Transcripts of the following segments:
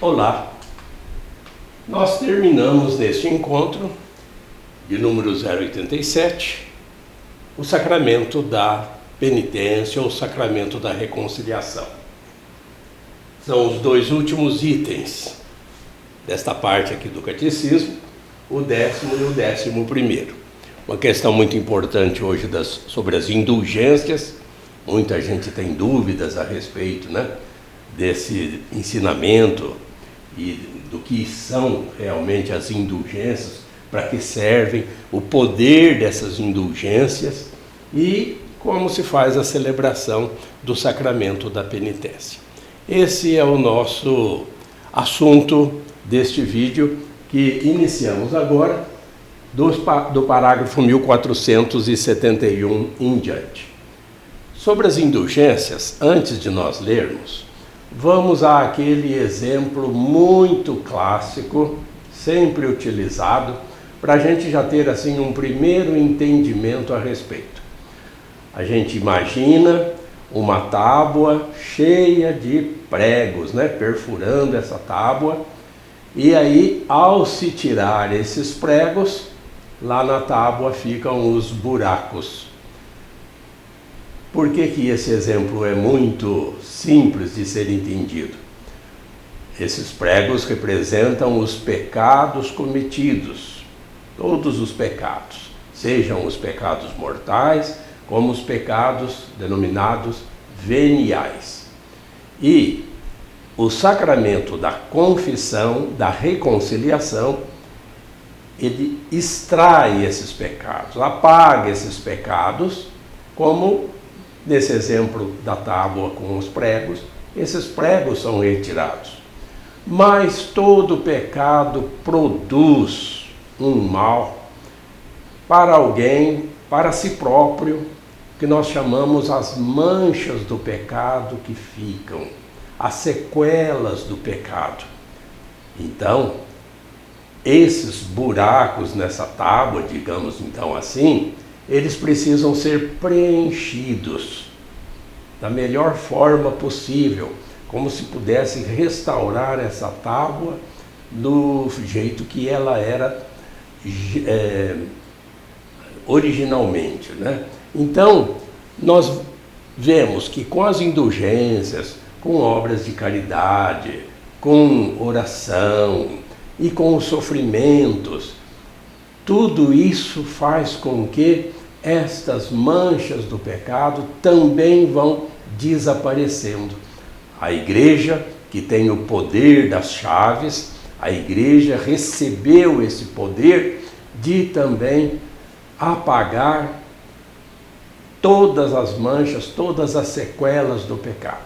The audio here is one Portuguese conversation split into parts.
Olá, nós terminamos neste encontro de número 087 o sacramento da penitência ou sacramento da reconciliação. São os dois últimos itens desta parte aqui do catecismo, o 10º e o 11º. Uma questão muito importante hoje sobre as indulgências. Muita gente tem dúvidas a respeito, desse ensinamento e do que são realmente as indulgências, para que servem, o poder dessas indulgências e como se faz a celebração do sacramento da penitência. Esse é o nosso assunto deste vídeo que iniciamos agora, do parágrafo 1471 em diante. Sobre as indulgências, antes de nós lermos, vamos àquele exemplo muito clássico, sempre utilizado, para a gente já ter assim um primeiro entendimento a respeito. A gente imagina uma tábua cheia de pregos, perfurando essa tábua, e aí, ao se tirar esses pregos, lá na tábua ficam os buracos. Por que esse exemplo é muito simples de ser entendido? Esses pregos representam os pecados cometidos, todos os pecados, sejam os pecados mortais, como os pecados denominados veniais. E o sacramento da confissão, da reconciliação, ele extrai esses pecados, apaga esses pecados, como nesse exemplo da tábua com os pregos, esses pregos são retirados. Mas todo pecado produz um mal para alguém, para si próprio, que nós chamamos as manchas do pecado que ficam, as sequelas do pecado. Então, esses buracos nessa tábua, digamos então assim, eles precisam ser preenchidos da melhor forma possível, como se pudesse restaurar essa tábua do jeito que ela era originalmente, Então, nós vemos que com as indulgências, com obras de caridade, com oração e com os sofrimentos, tudo isso faz com que estas manchas do pecado também vão desaparecendo. A igreja, que tem o poder das chaves, a igreja recebeu esse poder de também apagar todas as manchas, todas as sequelas do pecado.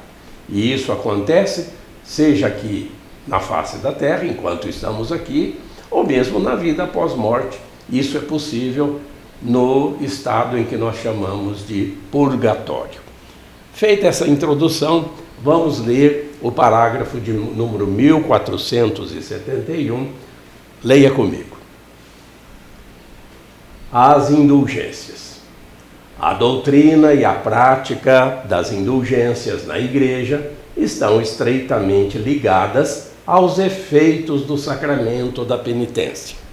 E isso acontece, seja aqui na face da terra, enquanto estamos aqui, ou mesmo na vida após morte. Isso é possível no estado em que nós chamamos de purgatório. Feita essa introdução, vamos ler o parágrafo de número 1471. Leia comigo. As indulgências. A doutrina e a prática das indulgências na Igreja estão estreitamente ligadas aos efeitos do sacramento da penitência.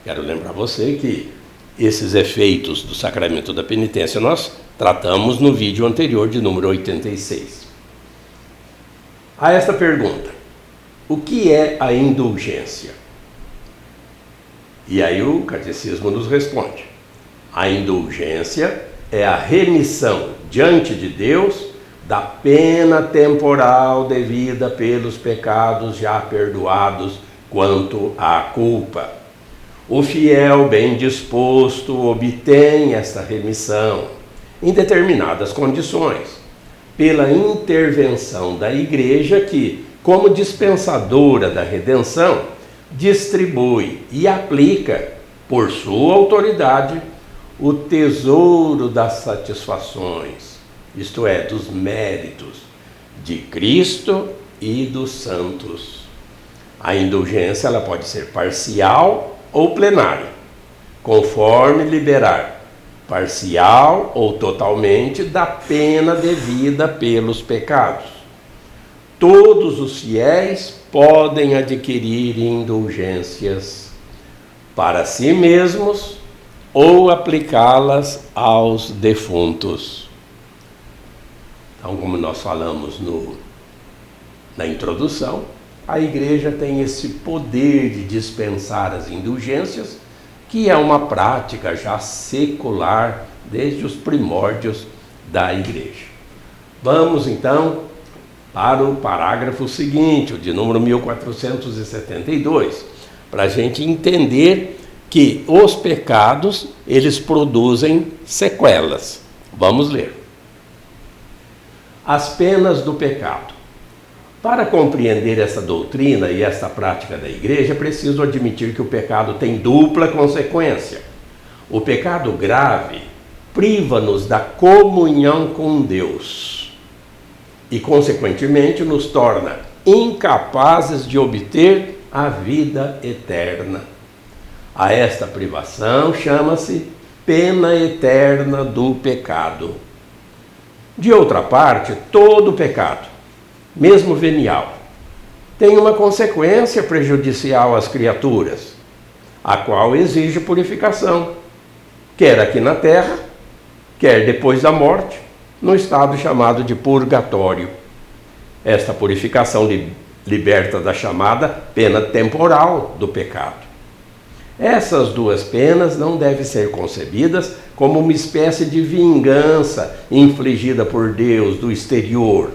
Quero lembrar você que esses efeitos do sacramento da penitência nós tratamos no vídeo anterior de número 86. A esta pergunta, o que é a indulgência? E aí o catecismo nos responde: a indulgência é a remissão diante de Deus da pena temporal devida pelos pecados já perdoados quanto à culpa. O fiel bem disposto obtém esta remissão em determinadas condições, pela intervenção da Igreja que, como dispensadora da redenção, distribui e aplica, por sua autoridade, o tesouro das satisfações, isto é, dos méritos de Cristo e dos santos. A indulgência ela pode ser parcial ou plenária, conforme liberar parcial ou totalmente da pena devida pelos pecados. todos os fiéis podem adquirir indulgências para si mesmos ou aplicá-las aos defuntos. Então, como nós falamos na introdução, a Igreja tem esse poder de dispensar as indulgências, que é uma prática já secular desde os primórdios da Igreja. Vamos então para o parágrafo seguinte, o de número 1472, para a gente entender que os pecados, eles produzem sequelas. Vamos ler. As penas do pecado. Para compreender essa doutrina e essa prática da Igreja, é preciso admitir que o pecado tem dupla consequência. O pecado grave priva-nos da comunhão com Deus e, consequentemente, nos torna incapazes de obter a vida eterna. A esta privação chama-se pena eterna do pecado. De outra parte, todo pecado, mesmo venial, tem uma consequência prejudicial às criaturas, a qual exige purificação, quer aqui na terra, quer depois da morte, no estado chamado de purgatório. Esta purificação liberta da chamada pena temporal do pecado. Essas duas penas não devem ser concebidas como uma espécie de vingança infligida por Deus do exterior,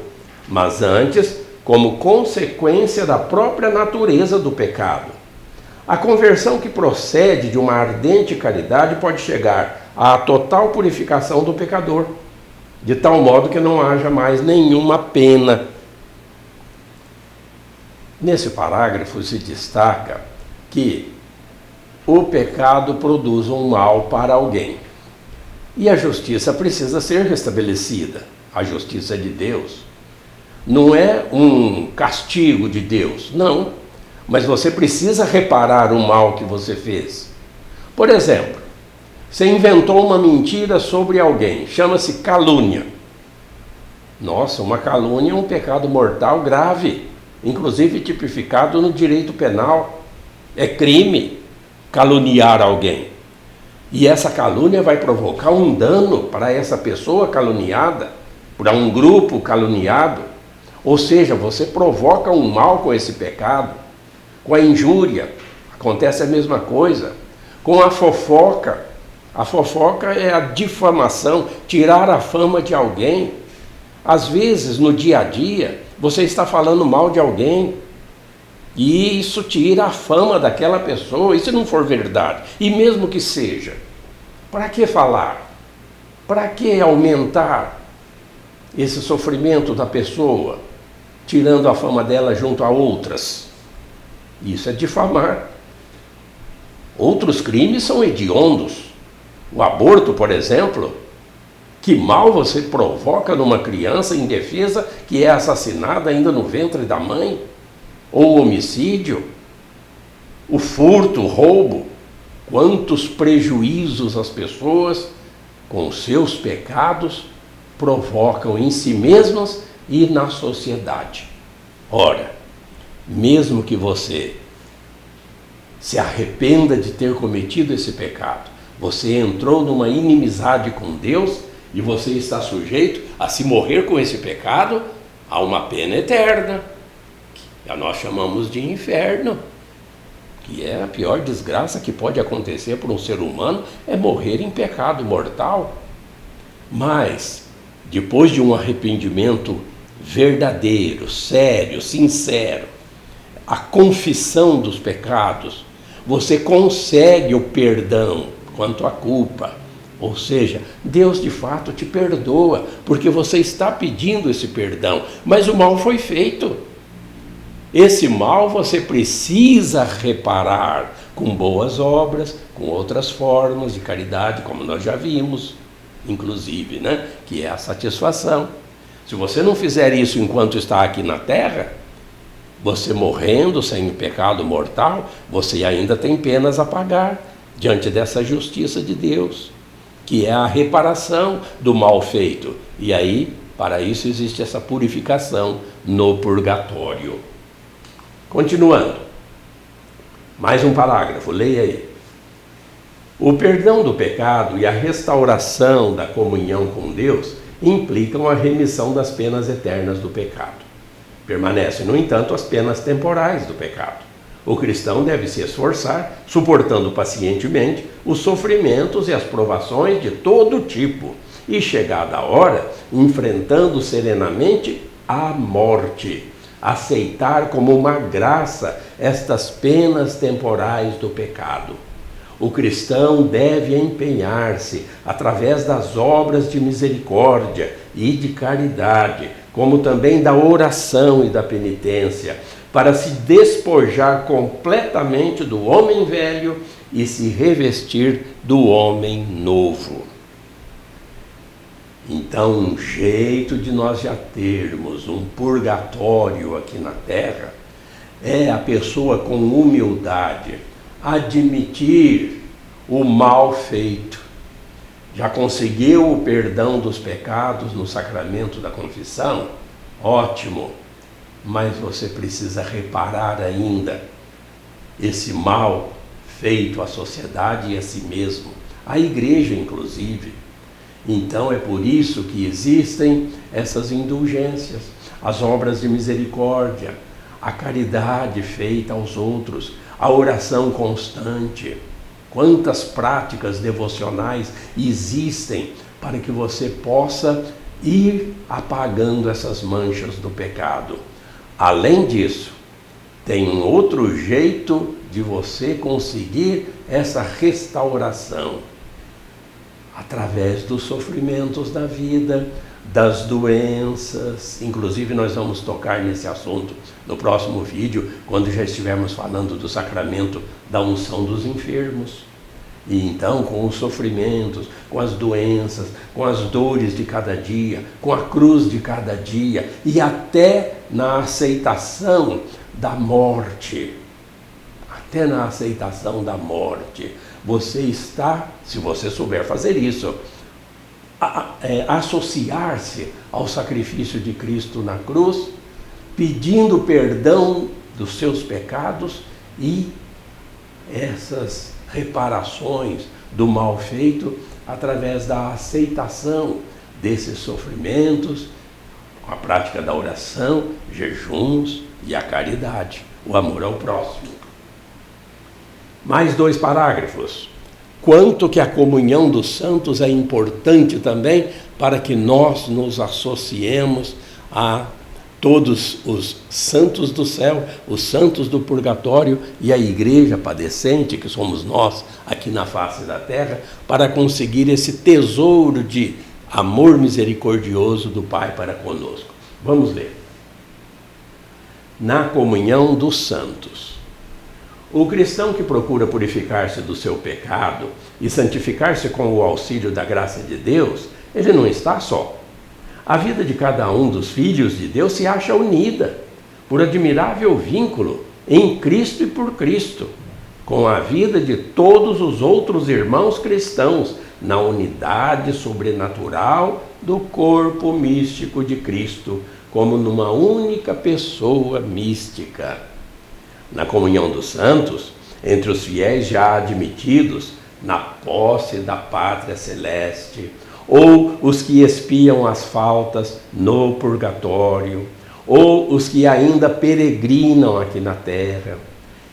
mas antes como consequência da própria natureza do pecado. A conversão que procede de uma ardente caridade pode chegar à total purificação do pecador, de tal modo que não haja mais nenhuma pena. Nesse parágrafo se destaca que o pecado produz um mal para alguém. E a justiça precisa ser restabelecida. A justiça de Deus não é um castigo de Deus, não. Mas você precisa reparar o mal que você fez. Por exemplo, você inventou uma mentira sobre alguém, chama-se calúnia. Nossa, uma calúnia é um pecado mortal grave, inclusive tipificado no direito penal. É crime caluniar alguém. E essa calúnia vai provocar um dano para essa pessoa caluniada, para um grupo caluniado. Ou seja, você provoca um mal com esse pecado. Com a injúria, acontece a mesma coisa. Com a fofoca é a difamação, tirar a fama de alguém. Às vezes, no dia a dia, você está falando mal de alguém, e isso tira a fama daquela pessoa, e se não for verdade, e mesmo que seja, para que falar? Para que aumentar esse sofrimento da pessoa, tirando a fama dela junto a outras? Isso é difamar. Outros crimes são hediondos. O aborto, por exemplo, que mal você provoca numa criança indefesa que é assassinada ainda no ventre da mãe? Ou o homicídio, o furto, o roubo, quantos prejuízos as pessoas, com seus pecados, provocam em si mesmas e na sociedade. Ora, mesmo que você se arrependa de ter cometido esse pecado, você entrou numa inimizade com Deus e você está sujeito a se morrer com esse pecado a uma pena eterna, que nós chamamos de inferno, que é a pior desgraça que pode acontecer para um ser humano, é morrer em pecado mortal. Mas, depois de um arrependimento verdadeiro, sério, sincero, a confissão dos pecados, você consegue o perdão quanto à culpa. Ou seja, Deus de fato te perdoa, porque você está pedindo esse perdão, mas o mal foi feito. Esse mal você precisa reparar com boas obras, com outras formas de caridade, como nós já vimos, inclusive, que é a satisfação. Se você não fizer isso enquanto está aqui na terra, você morrendo sem pecado mortal, você ainda tem penas a pagar diante dessa justiça de Deus, que é a reparação do mal feito. E aí Para isso existe essa purificação no purgatório. Continuando. Mais um parágrafo, leia aí. O perdão do pecado e a restauração da comunhão com Deus implicam a remissão das penas eternas do pecado. Permanecem, no entanto, as penas temporais do pecado. O cristão deve se esforçar, suportando pacientemente os sofrimentos e as provações de todo tipo, e, chegada a hora, enfrentando serenamente a morte, aceitar como uma graça estas penas temporais do pecado. O cristão deve empenhar-se, através das obras de misericórdia e de caridade, como também da oração e da penitência, para se despojar completamente do homem velho e se revestir do homem novo. Então, um jeito de nós já termos um purgatório aqui na Terra é a pessoa com humildade admitir o mal feito. Já conseguiu o perdão dos pecados no sacramento da confissão? Ótimo! Mas você precisa reparar ainda esse mal feito à sociedade e a si mesmo, à igreja inclusive. Então é por isso que existem essas indulgências, as obras de misericórdia, a caridade feita aos outros, a oração constante. Quantas práticas devocionais existem para que você possa ir apagando essas manchas do pecado. Além disso, tem um outro jeito de você conseguir essa restauração. Através dos sofrimentos da vida, das doenças. Inclusive nós vamos tocar nesse assunto no próximo vídeo, quando já estivermos falando do sacramento da unção dos enfermos. E então, com os sofrimentos, com as doenças, com as dores de cada dia, com a cruz de cada dia, e até na aceitação da morte. Até na aceitação da morte. Você está, se você souber fazer isso, associar-se ao sacrifício de Cristo na cruz, pedindo perdão dos seus pecados e essas reparações do mal feito através da aceitação desses sofrimentos, com a prática da oração, jejuns e a caridade, o amor ao próximo. Mais 2 parágrafos. Quanto que a comunhão dos santos é importante também para que nós nos associemos a todos os santos do céu, os santos do purgatório e a igreja padecente, que somos nós aqui na face da terra, para conseguir esse tesouro de amor misericordioso do Pai para conosco. Vamos ler. Na comunhão dos santos. O cristão que procura purificar-se do seu pecado e santificar-se com o auxílio da graça de Deus, ele não está só. A vida de cada um dos filhos de Deus se acha unida, por admirável vínculo, em Cristo e por Cristo, com a vida de todos os outros irmãos cristãos, na unidade sobrenatural do corpo místico de Cristo, como numa única pessoa mística. Na comunhão dos santos, entre os fiéis já admitidos na posse da pátria celeste, ou os que expiam as faltas no purgatório, ou os que ainda peregrinam aqui na terra,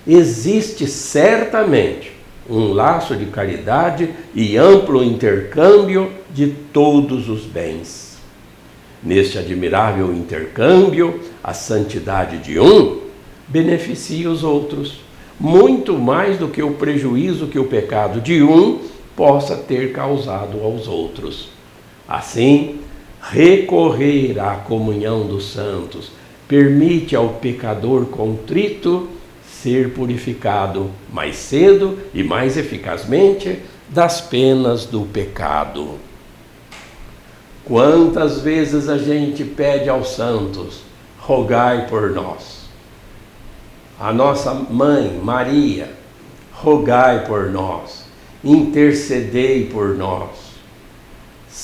existe certamente um laço de caridade e amplo intercâmbio de todos os bens. Neste admirável intercâmbio, a santidade de um beneficia os outros, muito mais do que o prejuízo que o pecado de um possa ter causado aos outros. Assim, recorrer à comunhão dos santos permite ao pecador contrito ser purificado mais cedo e mais eficazmente das penas do pecado. Quantas vezes a gente pede aos santos, rogai por nós. A nossa mãe, Maria, rogai por nós, intercedei por nós.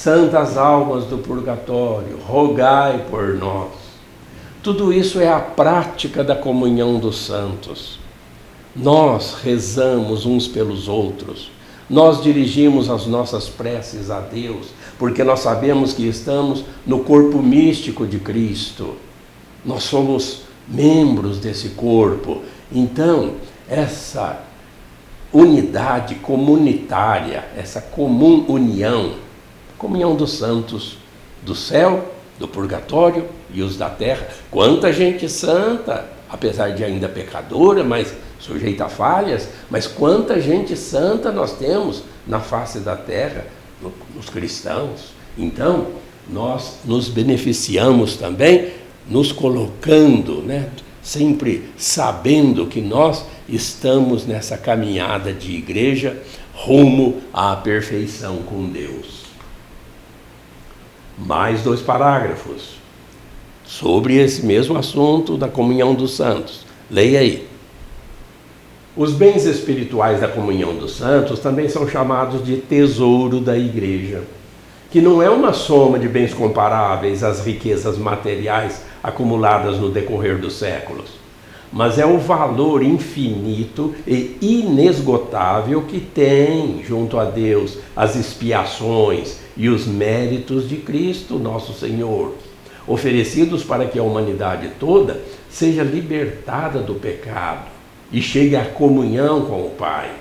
santas almas do purgatório, rogai por nós. Tudo isso é a prática da comunhão dos santos. Nós rezamos uns pelos outros, nós dirigimos as nossas preces a Deus, porque nós sabemos que estamos no corpo místico de Cristo. Nós somos membros desse corpo. Então, essa unidade comunitária, essa comum união, comunhão dos santos do céu, do purgatório e os da terra. Quanta gente santa, apesar de ainda pecadora, mas sujeita a falhas, mas quanta gente santa nós temos na face da terra, nos cristãos. Então, nós nos beneficiamos também, nos colocando, sempre sabendo que nós estamos nessa caminhada de igreja rumo à perfeição com Deus. Mais 2 parágrafos sobre esse mesmo assunto da comunhão dos santos. Leia aí. Os bens espirituais da comunhão dos santos também são chamados de tesouro da igreja, que não é uma soma de bens comparáveis às riquezas materiais acumuladas no decorrer dos séculos, mas é o valor infinito e inesgotável que tem junto a Deus as expiações e os méritos de Cristo, nosso Senhor, oferecidos para que a humanidade toda seja libertada do pecado e chegue à comunhão com o Pai.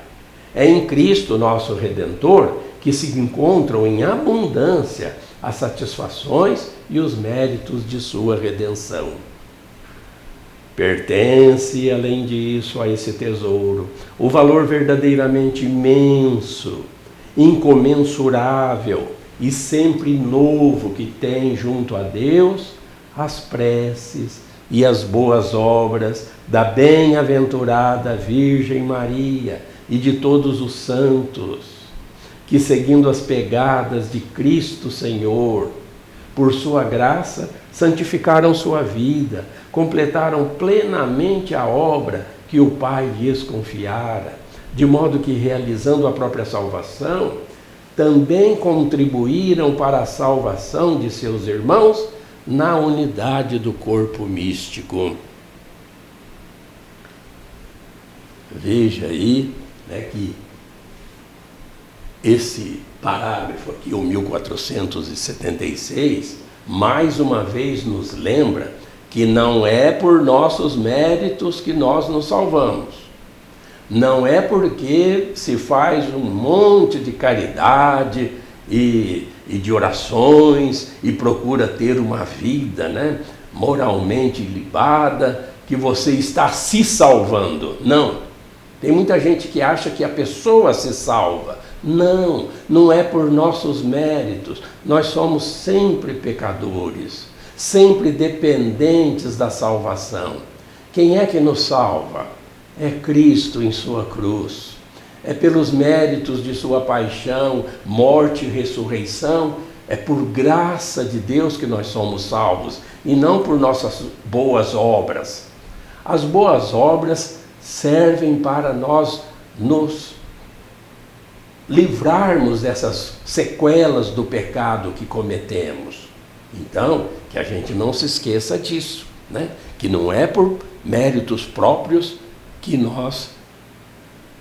É em Cristo, nosso Redentor, que se encontram em abundância as satisfações e os méritos de sua redenção. Pertence, além disso, a esse tesouro o valor verdadeiramente imenso, incomensurável e sempre novo que tem junto a Deus as preces e as boas obras da bem-aventurada Virgem Maria e de todos os santos, que, seguindo as pegadas de Cristo Senhor, por sua graça, santificaram sua vida, completaram plenamente a obra que o Pai lhes confiara, de modo que, realizando a própria salvação, também contribuíram para a salvação de seus irmãos na unidade do corpo místico. Veja aí, que esse parágrafo aqui, o 1476, mais uma vez nos lembra que não é por nossos méritos que nós nos salvamos. Não é porque se faz um monte de caridade e de orações e procura ter uma vida, moralmente ilibada, que você está se salvando. Não. Tem muita gente que acha que a pessoa se salva. Não, não é por nossos méritos. Nós somos sempre pecadores, sempre dependentes da salvação. Quem é que nos salva? É Cristo em sua cruz. É pelos méritos de sua paixão, morte e ressurreição. É por graça de Deus que nós somos salvos e não por nossas boas obras. As boas obras servem para nós nos livrarmos dessas sequelas do pecado que cometemos. Então, que a gente não se esqueça disso, que não é por méritos próprios que nós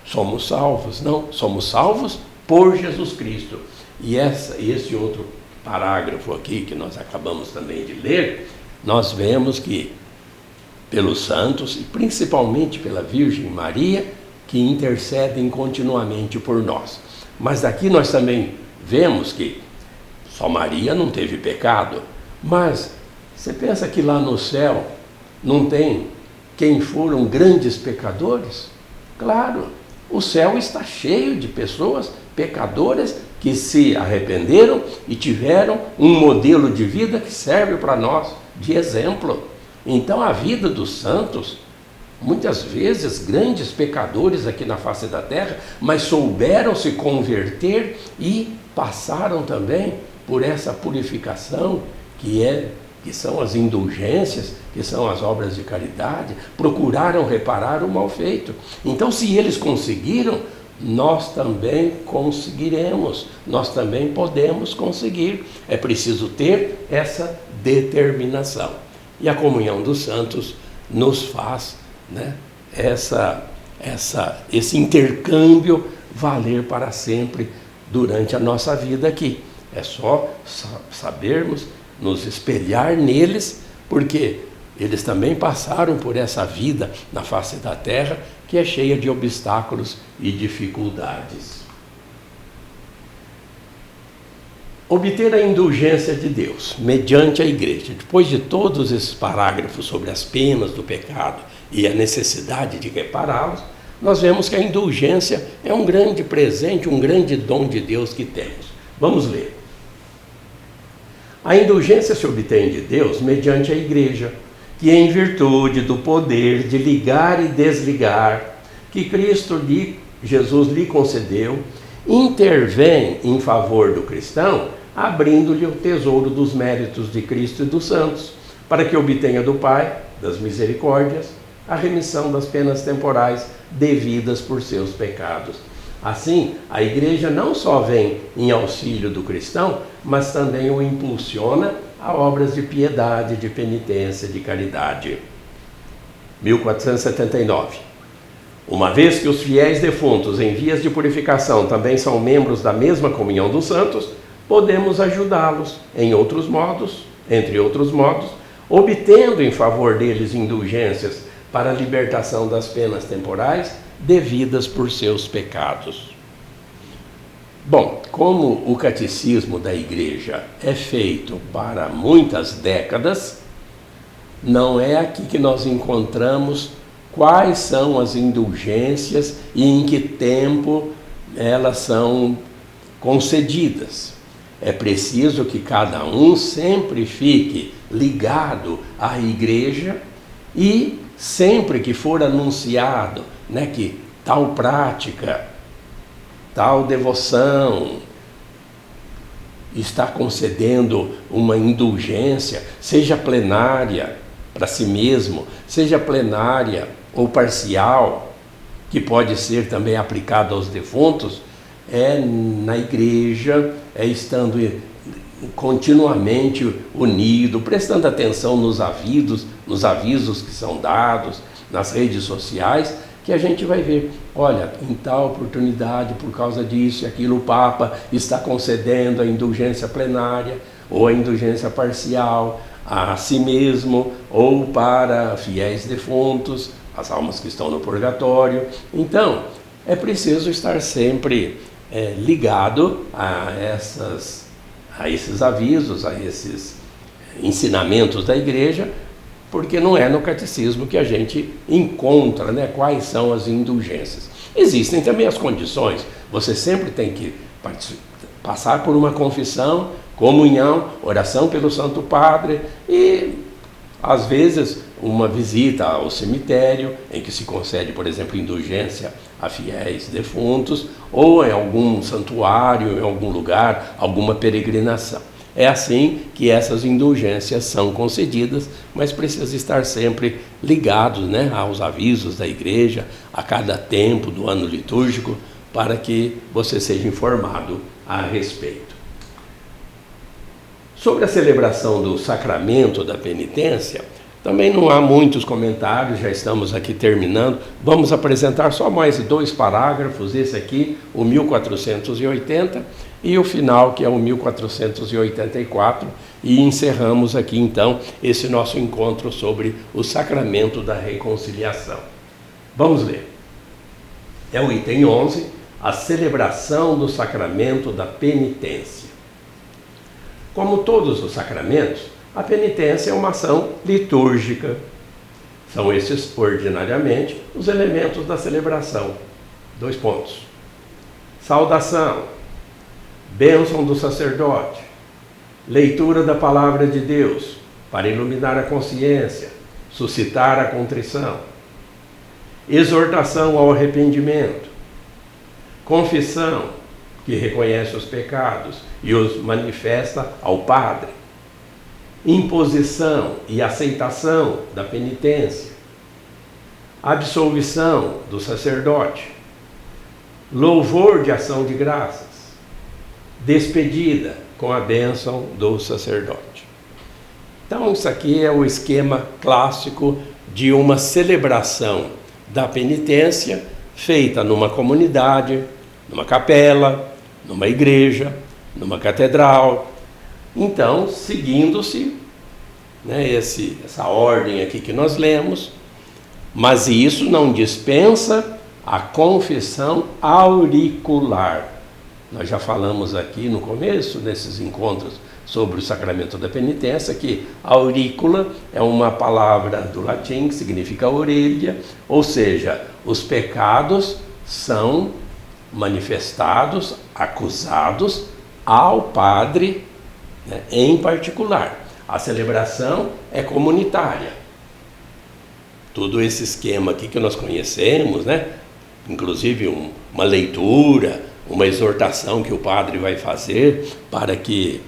somos salvos, não, somos salvos por Jesus Cristo. E esse outro parágrafo aqui que nós acabamos também de ler, nós vemos que pelos santos e principalmente pela Virgem Maria, que intercedem continuamente por nós. Mas aqui nós também vemos que só Maria não teve pecado, mas você pensa que lá no céu não tem quem foram grandes pecadores? Claro, o céu está cheio de pessoas pecadoras que se arrependeram e tiveram um modelo de vida que serve para nós de exemplo. Então a vida dos santos, muitas vezes grandes pecadores aqui na face da terra, mas souberam se converter e passaram também por essa purificação que são as indulgências, que são as obras de caridade, procuraram reparar o mal feito. Então, se eles conseguiram, nós também conseguiremos, nós também podemos conseguir. É preciso ter essa determinação. E a comunhão dos santos nos faz, né, esse intercâmbio valer para sempre durante a nossa vida aqui. É só sabermos nos espelhar neles, porque eles também passaram por essa vida na face da terra, que é cheia de obstáculos e dificuldades. Obter a indulgência de Deus mediante a igreja. Depois de todos esses parágrafos sobre as penas do pecado e a necessidade de repará-los, nós vemos que a indulgência é um grande presente, um grande dom de Deus que temos. Vamos ler. A indulgência se obtém de Deus mediante a igreja, que em virtude do poder de ligar e desligar que Jesus lhe concedeu, intervém em favor do cristão, abrindo-lhe o tesouro dos méritos de Cristo e dos santos, para que obtenha do Pai, das misericórdias, a remissão das penas temporais devidas por seus pecados. Assim, a igreja não só vem em auxílio do cristão, mas também o impulsiona a obras de piedade, de penitência, de caridade. 1479. Uma vez que os fiéis defuntos em vias de purificação também são membros da mesma comunhão dos santos, podemos ajudá-los entre outros modos, obtendo em favor deles indulgências para a libertação das penas temporais devidas por seus pecados. Bom, como o catecismo da igreja é feito para muitas décadas, não é aqui que nós encontramos quais são as indulgências e em que tempo elas são concedidas. É preciso que cada um sempre fique ligado à igreja e sempre que for anunciado, né, que tal prática, tal devoção está concedendo uma indulgência, seja plenária para si mesmo, seja plenária ou parcial, que pode ser também aplicada aos defuntos, é na igreja, é estando continuamente unido, prestando atenção nos avisos que são dados nas redes sociais, que a gente vai ver, olha, em tal oportunidade, por causa disso e aquilo, o Papa está concedendo a indulgência plenária ou a indulgência parcial a si mesmo ou para fiéis defuntos, as almas que estão no purgatório. Então, é preciso estar sempre ligado a esses avisos, a esses ensinamentos da igreja, porque não é no catecismo que a gente encontra, né, quais são as indulgências. Existem também as condições, você sempre tem que passar por uma confissão, comunhão, oração pelo Santo Padre e, às vezes, uma visita ao cemitério, em que se concede, por exemplo, indulgência a fiéis defuntos, ou em algum santuário, em algum lugar, alguma peregrinação. É assim que essas indulgências são concedidas, mas precisa estar sempre ligados, né, aos avisos da igreja, a cada tempo do ano litúrgico, para que você seja informado a respeito. Sobre a celebração do sacramento da penitência, também não há muitos comentários, já estamos aqui terminando. Vamos apresentar só mais 2 parágrafos, esse aqui, o 1480, e o final, que é o 1484, e encerramos aqui, então, esse nosso encontro sobre o sacramento da reconciliação. Vamos ler. É o item 11, a celebração do sacramento da penitência. Como todos os sacramentos, a penitência é uma ação litúrgica. São esses, ordinariamente, os elementos da celebração. 2 pontos. Saudação, bênção do sacerdote, leitura da palavra de Deus, para iluminar a consciência, suscitar a contrição, exortação ao arrependimento, confissão, que reconhece os pecados e os manifesta ao Padre, imposição e aceitação da penitência, absolvição do sacerdote, louvor de ação de graças, despedida com a bênção do sacerdote. Então, isso aqui é o esquema clássico de uma celebração da penitência feita numa comunidade, numa capela, numa igreja, numa catedral. Então, seguindo-se, né, essa ordem aqui que nós lemos, mas isso não dispensa a confissão auricular. Nós já falamos aqui no começo desses encontros sobre o sacramento da penitência que aurícula é uma palavra do latim que significa orelha, ou seja, os pecados são manifestados, acusados ao padre, né, em particular. A celebração é comunitária. Todo esse esquema aqui que nós conhecemos, né? Inclusive uma leitura, uma exortação que o padre vai fazer para que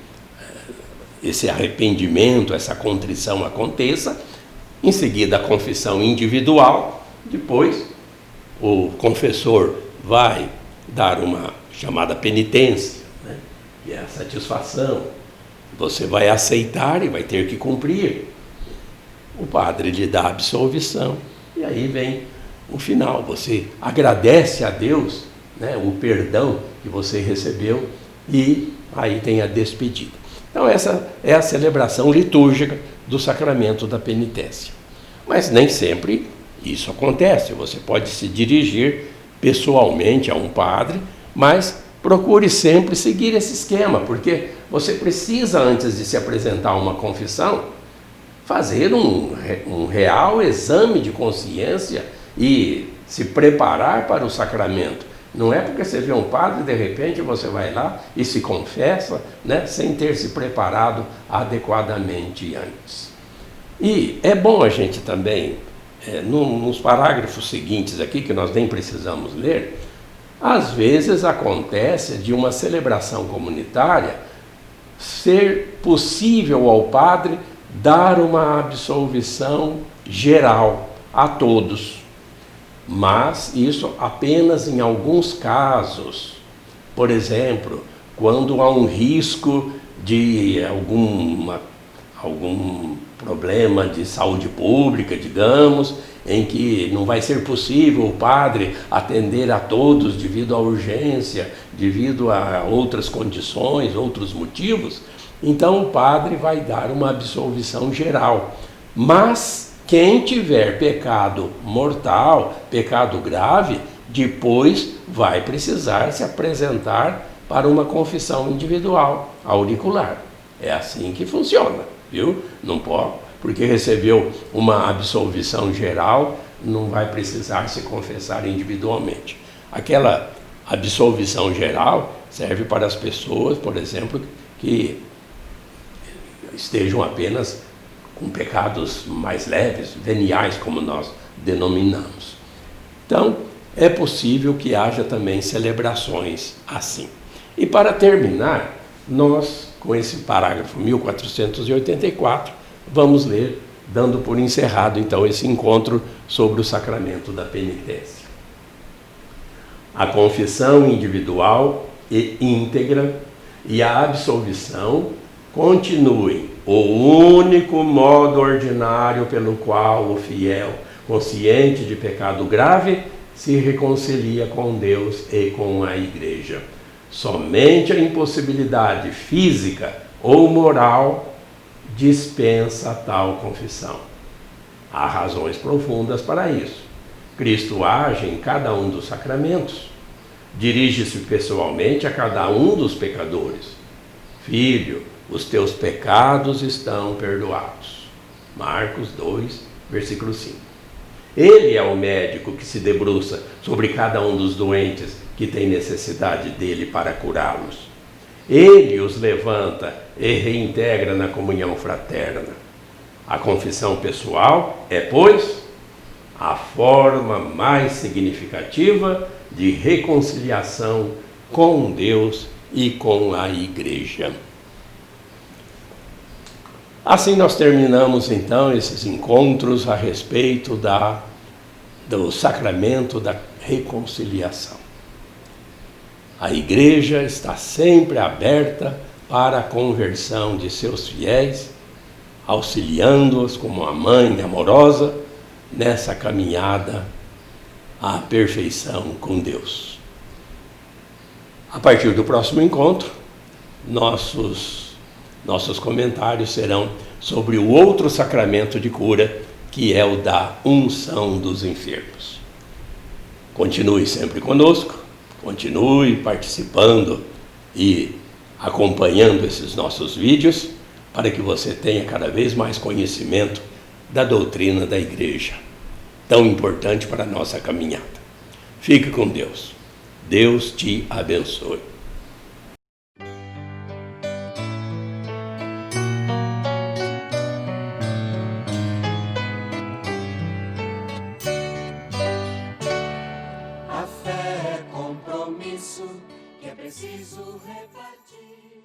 esse arrependimento, essa contrição aconteça. Em seguida, a confissão individual. Depois, o confessor vai dar uma chamada penitência, né? Que é a satisfação. Você vai aceitar e vai ter que cumprir. O padre lhe dá a absolvição. E aí vem o final. Você agradece a Deus, né, o perdão que você recebeu, e aí tem a despedida. Então essa é a celebração litúrgica do sacramento da penitência. Mas nem sempre isso acontece. Você pode se dirigir pessoalmente a um padre, mas procure sempre seguir esse esquema, porque você precisa, antes de se apresentar uma confissão, fazer um real exame de consciência e se preparar para o sacramento. Não é porque você vê um padre, de repente você vai lá e se confessa, né, sem ter se preparado adequadamente antes. E é bom a gente também, nos parágrafos seguintes aqui, que nós nem precisamos ler, às vezes acontece de uma celebração comunitária ser possível ao padre dar uma absolvição geral a todos. Mas isso apenas em alguns casos. Por exemplo, quando há um risco de algum problema de saúde pública, digamos, em que não vai ser possível o padre atender a todos devido à urgência, devido a outras condições, outros motivos, então o padre vai dar uma absolvição geral. Mas quem tiver pecado mortal, pecado grave, depois vai precisar se apresentar para uma confissão individual, auricular. É assim que funciona, viu? Não pode, porque recebeu uma absolvição geral, não vai precisar se confessar individualmente. Aquela absolvição geral serve para as pessoas, por exemplo, que estejam apenas com pecados mais leves, veniais, como nós denominamos. Então, é possível que haja também celebrações assim. E para terminar, nós, com esse parágrafo 1484, vamos ler, dando por encerrado, então, esse encontro sobre o sacramento da penitência. A confissão individual e íntegra e a absolvição continuem o único modo ordinário pelo qual o fiel, consciente de pecado grave, se reconcilia com Deus e com a Igreja. Somente a impossibilidade física ou moral dispensa tal confissão. Há razões profundas para isso. Cristo age em cada um dos sacramentos, dirige-se pessoalmente a cada um dos pecadores. Filho, os teus pecados estão perdoados. Marcos 2, versículo 5. Ele é o médico que se debruça sobre cada um dos doentes que tem necessidade dele para curá-los. Ele os levanta e reintegra na comunhão fraterna. A confissão pessoal é, pois, a forma mais significativa de reconciliação com Deus e com a Igreja. Assim nós terminamos então esses encontros a respeito do sacramento da reconciliação. A igreja está sempre aberta para a conversão de seus fiéis, auxiliando-os como uma mãe amorosa nessa caminhada à perfeição com Deus. A partir do próximo encontro, nossos comentários serão sobre o outro sacramento de cura, que é o da unção dos enfermos. Continue sempre conosco, continue participando e acompanhando esses nossos vídeos, para que você tenha cada vez mais conhecimento da doutrina da Igreja, tão importante para a nossa caminhada. Fique com Deus. Deus te abençoe. A fé é compromisso que é preciso repartir.